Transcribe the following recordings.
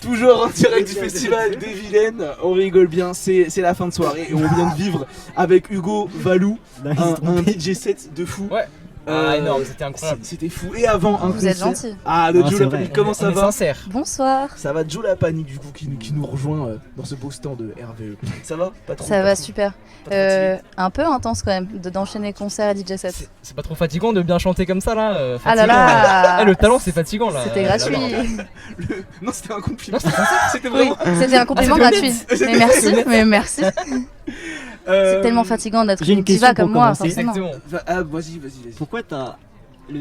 Toujours en direct du festival des Vilaines, on rigole bien, c'est la fin de soirée et on vient de vivre avec Hugo Valou un DJ set de fou. Ouais. Énorme, c'était incroyable. C'était fou. Et avant un Vous concert. êtes gentil. De Joe La Panique, comment ça va? Sincère. Bonsoir. Ça va, Joe La Panique du coup qui nous rejoint dans ce beau stand de RVE. Ça va? Pas trop? Ça pas va trop. super. Un peu intense quand même d'enchaîner concert et DJ set. C'est pas trop fatigant de bien chanter comme ça là Ah là là. Le talent c'est fatigant là. C'était gratuit. Non, c'était un compliment. Non, C'était Oui, vraiment. c'était un compliment gratuit. Mais merci. C'est tellement fatigant d'être J'ai une une diva question comme pour moi, commencer. forcément. Exactement. Vas-y. Pourquoi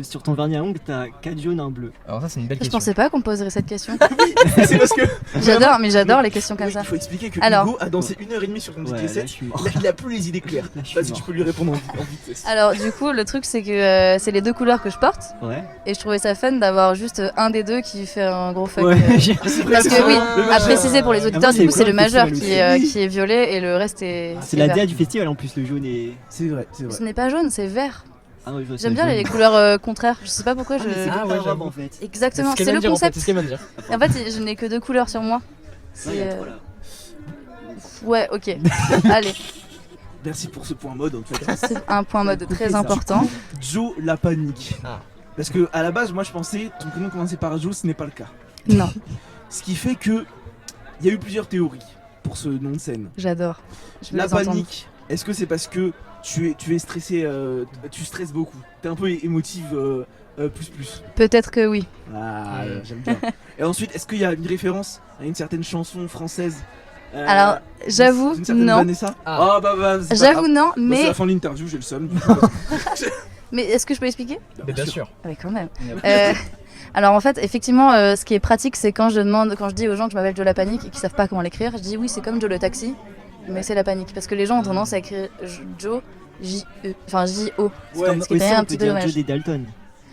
sur ton vernis à ongles, t'as 4 jaunes et un bleu? Alors ça c'est une belle Je question. pensais pas qu'on me poserait cette question. C'est parce que. J'adore les questions comme Oui, ça. il faut expliquer que Alors. Hugo a dansé 1h30 sur ton Ouais, DJ là, set. je suis mort. Il a plus les idées claires. Là, je suis Vas-y, tu mort. peux lui répondre en vitesse. Alors du coup, le truc c'est que c'est les deux couleurs que je porte Ouais. et je trouvais ça fun d'avoir juste un des deux qui fait un gros fuck. Ouais. Parce que oui, Le à majeur. préciser pour les auditeurs, moi, du coup c'est c'est le quoi le majeur festival qui est violet et le reste est C'est la vert. DA du festival en plus, le jaune et. C'est vrai. Ce n'est pas jaune, c'est vert. Ah ouais, je vois, J'aime c'est bien jaune. les couleurs contraires. Je sais pas pourquoi je. C'est Ah comme ouais, ta robe j'avoue. en fait. Exactement, ce qu'elle c'est vient le de dire, en fait, concept. c'est ce qu'elle vient de dire. En fait, je n'ai que deux couleurs sur moi. Ouais, il y a C'est, trop, là. Ouais, ok. Allez, Merci pour ce point mode en tout cas. c'est un point mode Coupez très ça. important. Joe La Panique. Ah. Parce que à la base, moi je pensais ton prénom commençait par Joe, ce n'est pas le cas. Non, Ce qui fait que il y a eu plusieurs théories pour ce nom de scène. j'adore. Je veux La les entendre. panique, est-ce que c'est parce que tu es stressé, tu stresses beaucoup, t'es un peu émotive plus. Peut-être que oui. J'aime bien. Et ensuite, est-ce qu'il y a une référence à une certaine chanson française Alors, j'avoue, une certaine non. Vanessa Ah. C'est pas J'avoue, grave. non, C'est mais. la fin de l'interview, j'ai le seum. du coup. Mais est-ce que je peux expliquer? Mais bien sûr. Ah oui, quand même. Alors en fait, effectivement, ce qui est pratique, c'est quand je dis aux gens que je m'appelle Joe La Panique et qu'ils savent pas comment l'écrire, je dis oui, c'est comme Joe le taxi, mais c'est La Panique. Parce que les gens ont tendance à écrire Joe, J-E, enfin J-O. Ouais, comme ce qui est Aussi, un on petit peut peu dire dommage. Joe des Dalton.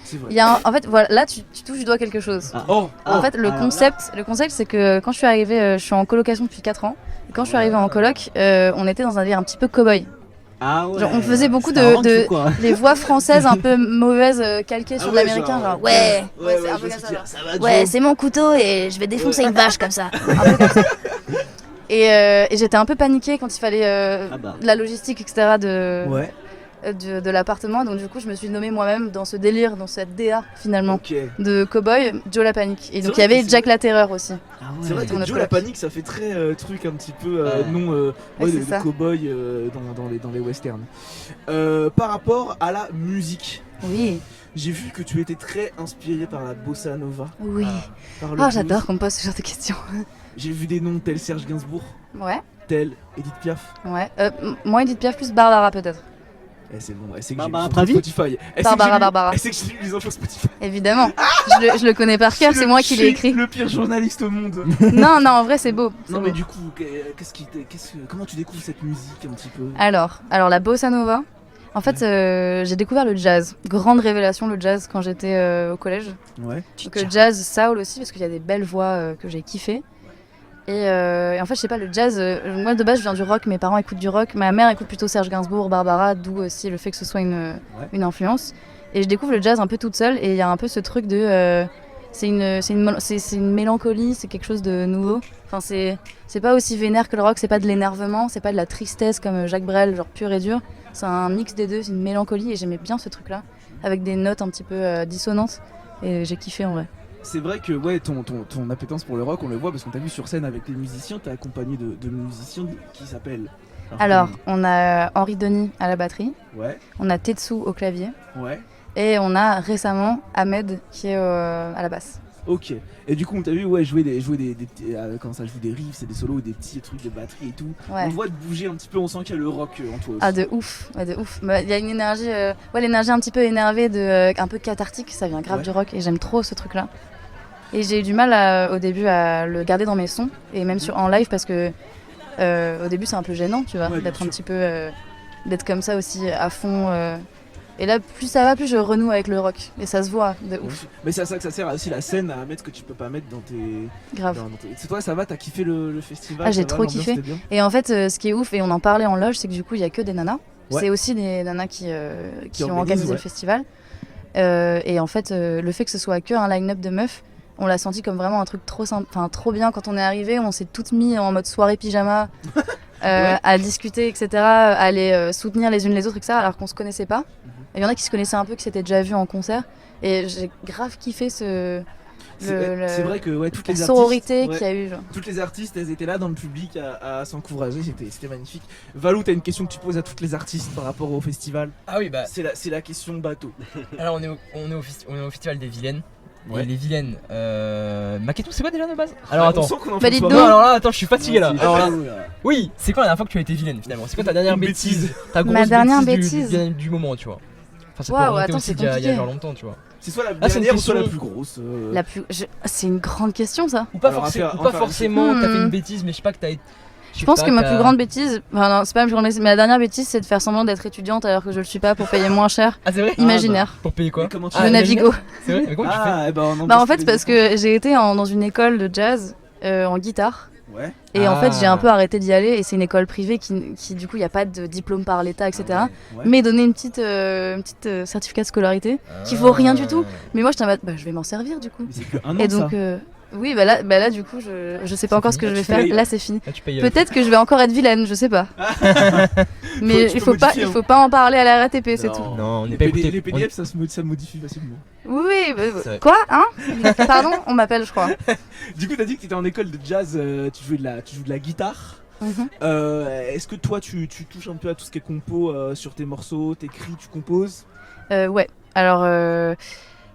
C'est vrai. Il y a en fait, voilà, là tu touches du doigt quelque chose. Ah. Oh, En fait, le alors concept, c'est que quand je suis arrivée, je suis en colocation depuis 4 ans. Et quand je suis arrivée en coloc, on était dans un délire un petit peu cow-boy. Ah ouais. Genre, on faisait beaucoup C'était un de fou, quoi. les voix françaises un peu mauvaises, calquées sur Ah de ouais, l'américain, genre ouais, c'est un je peu vois comme ce que ça. tu veux Genre. dire. Ça va, Ouais, Joe c'est mon couteau et je vais défoncer une vache comme ça. Un peu comme ça. Et j'étais un peu paniquée quand il fallait Ah bah. la logistique, etc. Ouais, de l'appartement. Donc du coup, je me suis nommée moi-même dans ce délire, dans cette DA finalement ok. de cowboy, Joe La Panique. Et C'est donc il vrai y avait que Jack la Terreur aussi. Ah C'est vrai ouais. que Dans notre Joe La coloc. Panique, ça fait très truc un petit peu Ouais. nom Ouais, c'est de ça. cow-boy dans les westerns. Par rapport à la musique, Oui, j'ai vu que tu étais très inspiré par la bossa nova. oui. Par le Oh, blues. j'adore qu'on me pose ce genre de questions. J'ai vu des noms tels Serge Gainsbourg, Ouais, tels Edith Piaf. ouais. Moi, Edith Piaf plus Barbara peut-être. C'est bon, elle sait que Barbara j'ai lu Pravi Spotify. Elle Barbara. Elle sait que j'ai lu les infos Spotify. Évidemment. Je le connais par cœur, c'est moi qui l'ai écrit. Le pire journaliste au monde. Non, en vrai, c'est beau. c'est Non mais beau. du coup, comment tu découvres cette musique un petit peu? Alors la bossa nova. En fait, j'ai découvert le jazz. Grande révélation, le jazz, quand j'étais au collège. Ouais. Donc jazz, soul aussi, parce qu'il y a des belles voix que j'ai kiffé. Et en fait, je sais pas, le jazz, moi de base, je viens du rock, mes parents écoutent du rock. Ma mère écoute plutôt Serge Gainsbourg, Barbara, d'où aussi le fait que ce soit une influence. Et je découvre le jazz un peu toute seule, et il y a un peu ce truc de... c'est une mélancolie, c'est quelque chose de nouveau. Enfin, c'est pas aussi vénère que le rock, c'est pas de l'énervement, c'est pas de la tristesse comme Jacques Brel, genre pur et dur. C'est un mix des deux, c'est une mélancolie, et j'aimais bien ce truc-là, avec des notes un petit peu dissonantes. Et j'ai kiffé en vrai. C'est vrai que ouais, ton appétence pour le rock, on le voit parce qu'on t'a vu sur scène avec les musiciens, t'es accompagné de musiciens qui s'appellent. Alors, on a Henri Denis à la batterie, Ouais, on a Tetsu au clavier, ouais, et on a récemment Ahmed qui est à la basse. ok. Et du coup, on t'a vu ouais, jouer des petits, comment ça, jouer des riffs, c'est des solos, des petits trucs de batterie et tout. Ouais. On te voit te bouger un petit peu, on sent qu'il y a le rock en toi aussi. Ah, de ouf, ouais, de ouf. Il y a une énergie, l'énergie un petit peu énervée, un peu cathartique, ça vient grave Ouais. du rock, et j'aime trop ce truc-là. Et j'ai eu du mal au début à le garder dans mes sons, et même en live, parce que au début c'est un peu gênant, tu vois, Ouais, bien d'être un sûr. petit peu, d'être comme ça aussi à fond. Et là, plus ça va, plus je renoue avec le rock, et ça se voit, de ouf, Mais c'est à ça que ça sert aussi la scène à mettre ce que tu peux pas mettre dans tes. grave. C'est toi, ça va, t'as kiffé le festival? Ah, j'ai ça va, trop l'ambiance, kiffé. c'était bien. Et en fait, ce qui est ouf, et on en parlait en loge, c'est que du coup, il y a que des nanas. Ouais. C'est aussi des nanas qui ont organisent, organisé ouais. le festival. Et en fait, le fait que ce soit que un line-up de meufs, on l'a senti comme vraiment un truc trop simple, enfin trop bien. Quand on est arrivé, on s'est toutes mis en mode soirée pyjama, à discuter, etc., à aller soutenir les unes les autres, etc., alors qu'on se connaissait pas. Il y en a qui se connaissaient un peu, qui s'étaient déjà vus en concert, et j'ai grave kiffé C'est vrai que toutes la les sororité artistes, qu'il y a eu. Genre. toutes les artistes, elles étaient là dans le public à s'encourager, c'était magnifique. Valou, t'as une question que tu poses à toutes les artistes par rapport au festival. Ah oui, bah. C'est la question bateau. Alors on est au festival des Vilaines. Ouais. Et les Vilaines. Maquetou, c'est quoi déjà de base? Alors attends. On sent qu'on en Bah, fait dites une donc. Non, soirée. alors là, attends, je suis fatigué là. Alors là, Chaud, là. oui, c'est quoi la dernière fois que tu as été vilaine finalement? C'est quoi ta dernière Une bêtise? Ta grosse Ma dernière bêtise du- bêtise. du moment, tu vois. Enfin, ça Waouh, peut remonter attends, aussi c'est d'il y a compliqué. genre longtemps, tu vois. C'est soit la Ah, c'est une dernière ou soit la question. plus grosse. C'est une grande question, ça. Ou pas, Alors, forcément, on ou va pas faire forcément t'as fait Hmm. une bêtise, mais je sais pas que t'as été. Je pense que ma plus grande bêtise, enfin non, c'est pas ma plus grande bêtise, mais la dernière bêtise, c'est de faire semblant d'être étudiante alors que je le suis pas pour payer moins cher. Ah, c'est vrai? Imaginaire. Pour payer quoi? Mais comment tu Le fais Navigo. C'est vrai? Mais comment tu fais? Ah, eh ben, on Bah en embrasse fait, les parce enfants. que j'ai été dans une école de jazz en guitare. Ouais. Et en fait, j'ai Ah. un peu arrêté d'y aller. Et c'est une école privée qui du coup, il n'y a pas de diplôme par l'État, etc. Ouais. Mais donner une petite certificat de scolarité qui vaut rien du tout. Mais moi, j'étais en mode, bah, je vais m'en servir du coup. Mais c'est que un an Et ça. donc, oui, bah là, du coup, je sais pas C'est encore ce que fini. je vais Tu faire. payes. Là, c'est fini. Là, tu payes. Peut-être que je vais encore être vilaine, je sais pas. Mais Tu il peux faut pas, modifier, il hein. faut pas en parler à la RATP, c'est Non. tout. Non, on n'est Les pas PD écouté. les PDF, ça modifie facilement. Oui, C'est vrai. quoi, hein? Pardon, on m'appelle, je crois. Du coup, t'as dit que t'étais en école de jazz, tu joues de la guitare. Mhm. Est-ce que toi, tu touches un peu à tout ce qui est compo sur tes morceaux, t'écris, tu composes? Ouais. Alors,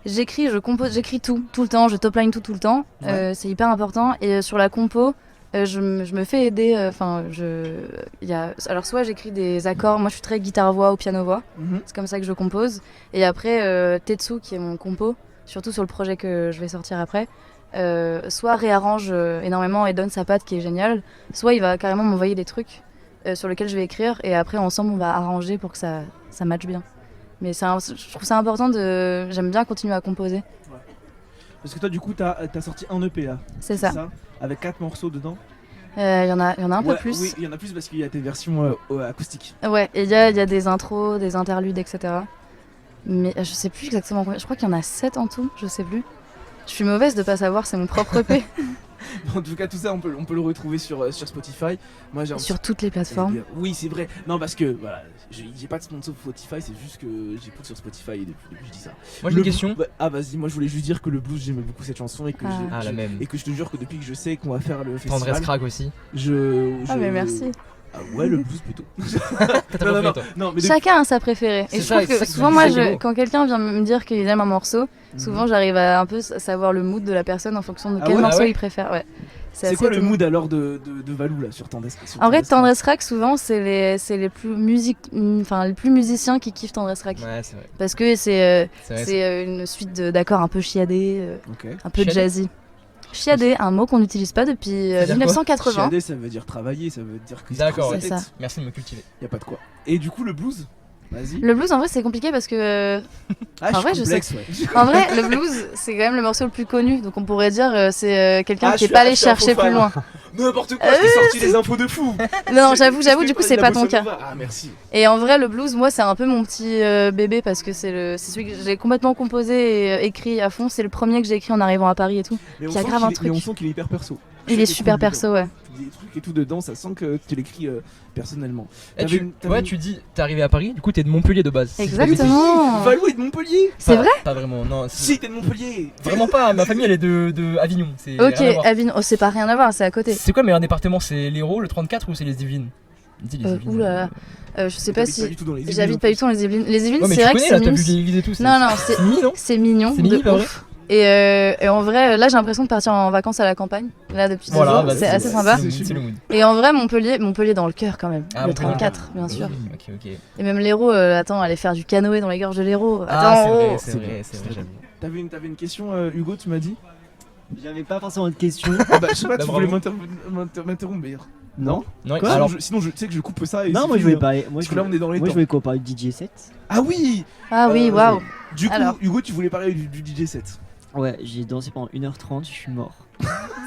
j'écris, je compose, j'écris tout le temps. Je topline tout le temps. Ouais. C'est hyper important. Et sur la compo, je me fais aider. Alors soit j'écris des accords. Moi, je suis très guitare-voix ou piano-voix. Mhm. C'est comme ça que je compose. Et après, Tetsu, qui est mon compo, surtout sur le projet que je vais sortir après, soit réarrange énormément et donne sa patte qui est géniale, soit il va carrément m'envoyer des trucs sur lesquels je vais écrire et après ensemble on va arranger pour que ça matche bien. Mais je trouve ça important j'aime bien continuer à composer. Parce que toi, du coup, t'as sorti un EP là. C'est ça. Avec 4 morceaux dedans. Il y en a un peu Ouais, plus. Oui, il y en a plus parce qu'il y a tes versions acoustiques. Ouais, et il y a des intros, des interludes, etc. Mais je sais plus exactement combien. Je crois qu'il y en a 7 en tout, je sais plus. Je suis mauvaise de pas savoir, c'est mon propre EP. En tout cas, tout ça, on peut le retrouver sur Spotify. Moi, j'ai un Sur toutes les plateformes. Oui, c'est vrai. Non, parce que voilà, j'ai pas de sponsor Spotify, c'est juste que j'écoute sur Spotify et depuis je dis ça. Moi, j'ai Le une question. blues- Ah, vas-y, moi je voulais juste dire que le blues, j'aimais beaucoup cette chanson et que, Ah. Ah, la même. et que je te jure que depuis que je sais qu'on va faire le Tendresse festival, crack aussi. Ah, mais merci. Ah ouais, le blues plutôt. T'as non, pas non, toi. non, mais Chacun a sa préférée. C'est Et je ça, trouve c'est ça que qui souvent, me moi, dit, c'est beau. quand quelqu'un vient me dire qu'il aime un morceau, Mhm. souvent j'arrive à un peu savoir le mood de la personne en fonction de Ah quel ouais, morceau ah ouais. il préfère. Ouais. C'est assez quoi le étonnant. mood alors de Valou là sur Tendresse sur En vrai, Tendresse Tendresse Rack, souvent, c'est les plus les plus musiciens qui kiffent Tendresse Rack. Ouais, c'est vrai. Parce que c'est C'est vrai. une suite d'accords un peu chiadés, Ok. un peu Chiadé jazzy. Chiadé, un mot qu'on n'utilise pas depuis Ça veut dire quoi 1980. Chiadé, ça veut dire travailler, ça veut dire que D'accord, C'est ça. Merci de me cultiver. Y a pas de quoi. Et du coup, le blues, vas-y. Le blues, en vrai, c'est compliqué parce que Ah, en vrai, je complexe, ouais. en vrai, le blues, c'est quand même le morceau le plus connu. Donc on pourrait dire c'est quelqu'un Ah, qui est je pas suis- allé je suis un chercher faux plus fan. loin. N'importe quoi, je t'ai sorti des infos de fou. Non, C'est- j'avoue, du coup, c'est la pas bossa ton cas. nova. Ah, merci. Et en vrai, le blues, moi, c'est un peu mon petit bébé parce que c'est celui que j'ai complètement composé et écrit à fond. C'est le premier que j'ai écrit en arrivant à Paris et tout. Mais on Qui a sent grave qu'il un est- truc. Mais on sent qu'il est hyper perso. Il est super perso, ouais. Des trucs et tout dedans, ça sent que tu l'écris personnellement. Eh, T'avais une- ouais, tu dis, t'es arrivé à Paris, du coup, t'es de Montpellier de base. Exactement. Valou est de Montpellier. C'est Pas- vrai? Pas vraiment, non. Si, t'es de Montpellier. Vraiment pas, ma famille elle est de Avignon. C'est Ok, rien à voir. Avignon, oh, c'est pas rien à voir, c'est à côté. C'est quoi le meilleur département? C'est l'Hérault, le 34 ou c'est les Yvelines? Dis les Yvelines. Oula, je sais pas T'habites pas si. du tout dans les Yvelines, J'habite pas du tout dans les Yvelines. Les Yvelines, Ouais, mais c'est tu vrai que connais c'est là, t'as mignon. vu les églises et tout. Non, non, c'est mignon, non? c'est mignon. C'est mignon, de pas vrai? ouf. Et en vrai, là, j'ai l'impression de partir en vacances à la campagne. Là, depuis 2 Voilà, jours, bah, c'est assez sympa. C'est le mood. Et en vrai, Montpellier dans le cœur quand même. Ah, le Montpellier. 34, bien sûr. Ok, ok. Et même l'Hérault, attends, aller faire du canoë dans les gorges de l'Hérault. Ah, Attends, c'est oh. vrai, C'est c'est vrai, vrai, c'est vrai, j'avoue. T'avais une question, Hugo, tu m'as dit. J'avais pas forcément de questions. Ah bah, je sais pas, Bah, tu bravo. voulais m'interrompre. Non. Non, Quoi alors, Sinon, tu sais que je coupe ça. Et Non, c'est moi je fini, voulais hein. parler. Moi, Parce que là, on est dans les moi, temps. je voulais qu'on parle du DJ set. Ah oui. Ah oui, waouh. Du coup, Alors. Hugo, tu voulais parler du DJ set. Ouais, j'ai dansé pendant 1h30, je suis mort.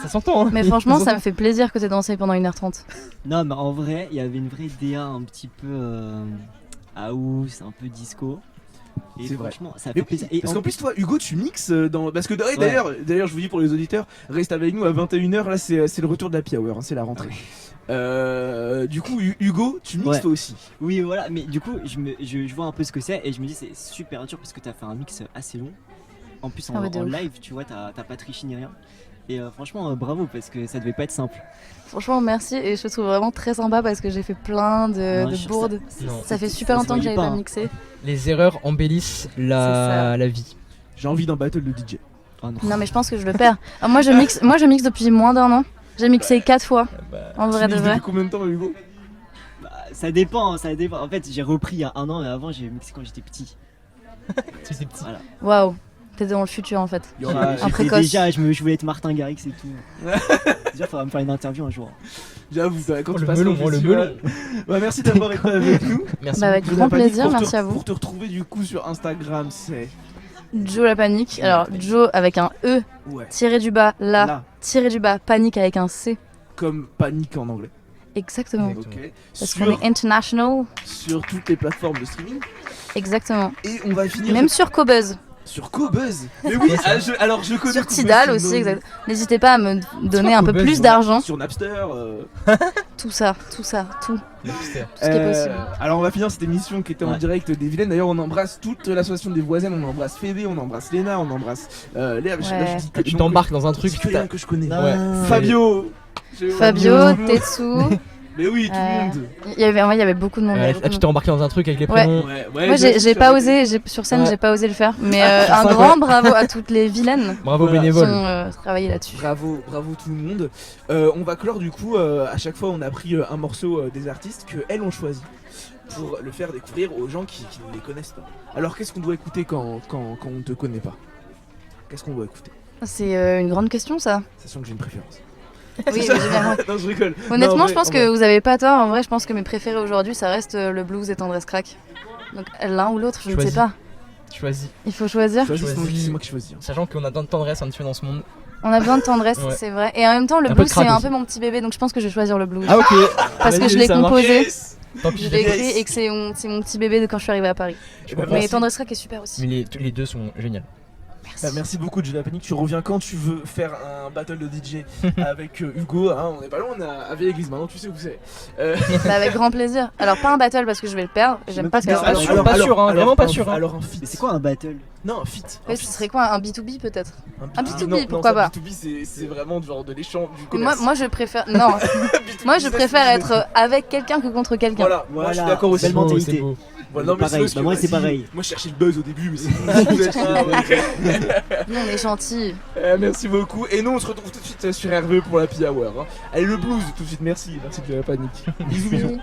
ça s'entend, hein. Mais franchement, ça me fait plaisir que t'aies dansé pendant 1h30. Non, mais en vrai, il y avait une vraie DA un petit peu house, un peu disco. Et C'est vrai. franchement, ça Mais fait plaisir. Et parce en- qu'en plus toi Hugo tu mixes dans parce que d'ailleurs je vous dis pour les auditeurs reste avec nous à 21h là c'est le retour de la Hour hein, c'est la rentrée. Du coup Hugo tu mixes Ouais. toi aussi. Oui, voilà, mais du coup, je vois un peu ce que c'est et je me dis c'est super dur parce que t'as fait un mix assez long. En plus, Ah ouais, de en ouf. live, tu vois, t'as pas triché ni rien. Et franchement, bravo parce que ça devait pas être simple. Franchement, merci et je te trouve vraiment très sympa parce que j'ai fait plein de Non, je trouve bourdes. Non. Ça fait super longtemps que se j'avais voyait pas hein. mixé. Les erreurs embellissent C'est la vie. J'ai envie d'un battle de DJ. Oh non. Non mais je pense que je le perds. Moi je mixe depuis moins d'1 an. J'ai mixé 4 fois, en vrai Tu de mixes vrai. depuis combien de temps Hugo? Bah, ça dépend, ça dépend. En fait, j'ai repris il y a 1 an, mais avant, j'ai mixé quand j'étais petit. Tu sais, petit. Voilà. Waouh, t'es dans le futur en fait. Il y aura- Un J'étais précoce. déjà, je voulais être Martin Garrix et tout. Déjà, faudra me faire une interview un jour. J'avoue quand Oh, tu le passes melon, au oh, le festival. Bah, merci d'avoir été avec nous. Merci. Bah avec Joe grand Lapanique, plaisir, pour te- merci à vous. Pour te retrouver du coup sur Instagram c'est Joe la panique. Alors Joe avec un E ouais tiré du bas, là, là tiré du bas, panique avec un C. comme panique en anglais. Exactement. Exactement. Ok. Parce qu'on est international. Sur toutes les plateformes de streaming Exactement. et on va finir Même sur Cobuzz. sur Cobuzz. Mais oui, alors je connais Sur Cobuzz, Tidal c'est aussi, non- exact. N'hésitez pas à me donner un peu Cobuzz, plus ouais. d'argent. Sur Napster. Tout ça, tout. Napster. Tout ce qui est possible. Alors on va finir cette émission qui était en Ouais. direct des Vilaines. D'ailleurs on embrasse toute l'association des voisines, on embrasse Fébé, on embrasse Léna, on embrasse Léa. Là, je dis que Tu non, t'embarques dans un je truc. dis que les noms que je connais. Ouais. Fabio. Fabio, Tout le monde. Tetsu. Mais oui, tout le monde. Il y avait beaucoup de monde. il y avait beaucoup de Tu monde. t'es embarqué dans un truc avec les Ouais. prénoms. Ouais, Moi j'ai pas osé, sur scène Ouais. j'ai pas osé le faire, mais Sur un scène, grand bravo à toutes les vilaines Bravo Voilà. qui bénévole. ont travaillé là-dessus. Bravo, bravo tout le monde. On va clore du coup, à chaque fois on a pris un morceau des artistes que elles ont choisi pour le faire découvrir aux gens qui ne les connaissent pas. Alors qu'est-ce qu'on doit écouter quand on ne te connaît pas? Qu'est-ce qu'on doit écouter? C'est une grande question ça. Sachant que j'ai une préférence. Oui, ça. mais j'ai bien compris. Non, je rigole. Honnêtement, Non, en je vrai, pense en que vrai. vous avez pas tort. En vrai, je pense que mes préférés aujourd'hui, ça reste le blues et Tendresse Crack. Donc l'un ou l'autre, je ne sais Choisis. pas. Choisis. Il faut choisir. Choisis, Choisis. c'est moi qui choisis. hein. Sachant qu'on a tant de tendresse un petit peu dans ce monde. On a besoin de tendresse, Ouais. c'est vrai. Et en même temps, le Un peu blues, de crack c'est un aussi. peu mon petit bébé, donc je pense que je vais choisir le blues. Ah ok. Parce que Vas-y, je l'ai ça marche. composé, Yes. Tant pis, je l'ai je l'ai- écrit et que c'est mon petit bébé de quand je suis arrivée à Paris. Eh ben, Mais merci. Tendresse Crack est super aussi. Mais les deux sont géniaux. Merci. Bah, merci beaucoup Julia Panique, tu reviens quand tu veux faire un battle de DJ avec Hugo, hein, on est pas loin, on est à Vieille-Église maintenant, tu sais où c'est. Bah, avec grand plaisir. Alors pas un battle parce que je vais le perdre. J'aime pas ce Alors, que alors, pas sûr, hein, vraiment pas sûr, hein. Alors un feat. Mais c'est quoi un battle? Non, un feat. ce serait quoi, un B2B peut-être? Un B2B, non, pourquoi non, ça, pas. B2B c'est vraiment genre de l'échange du Moi, commerce. moi je préfère. Non, B2B, moi je business, préfère business. être avec quelqu'un que contre quelqu'un. Voilà, moi je suis Voilà, d'accord aussi. belle C'est beau, mentalité. c'est beau. Voilà, non, mais Pareil, c'est bah, moi, c'est vas-y. pareil. Moi je cherchais le buzz au début, mais c'est vous êtes là, ouais. Nous on est gentils. Merci beaucoup. Et nous on se retrouve tout de suite sur RV pour la Hour. Hein. Allez le blues tout de suite, merci de la panique. Bisous bisous.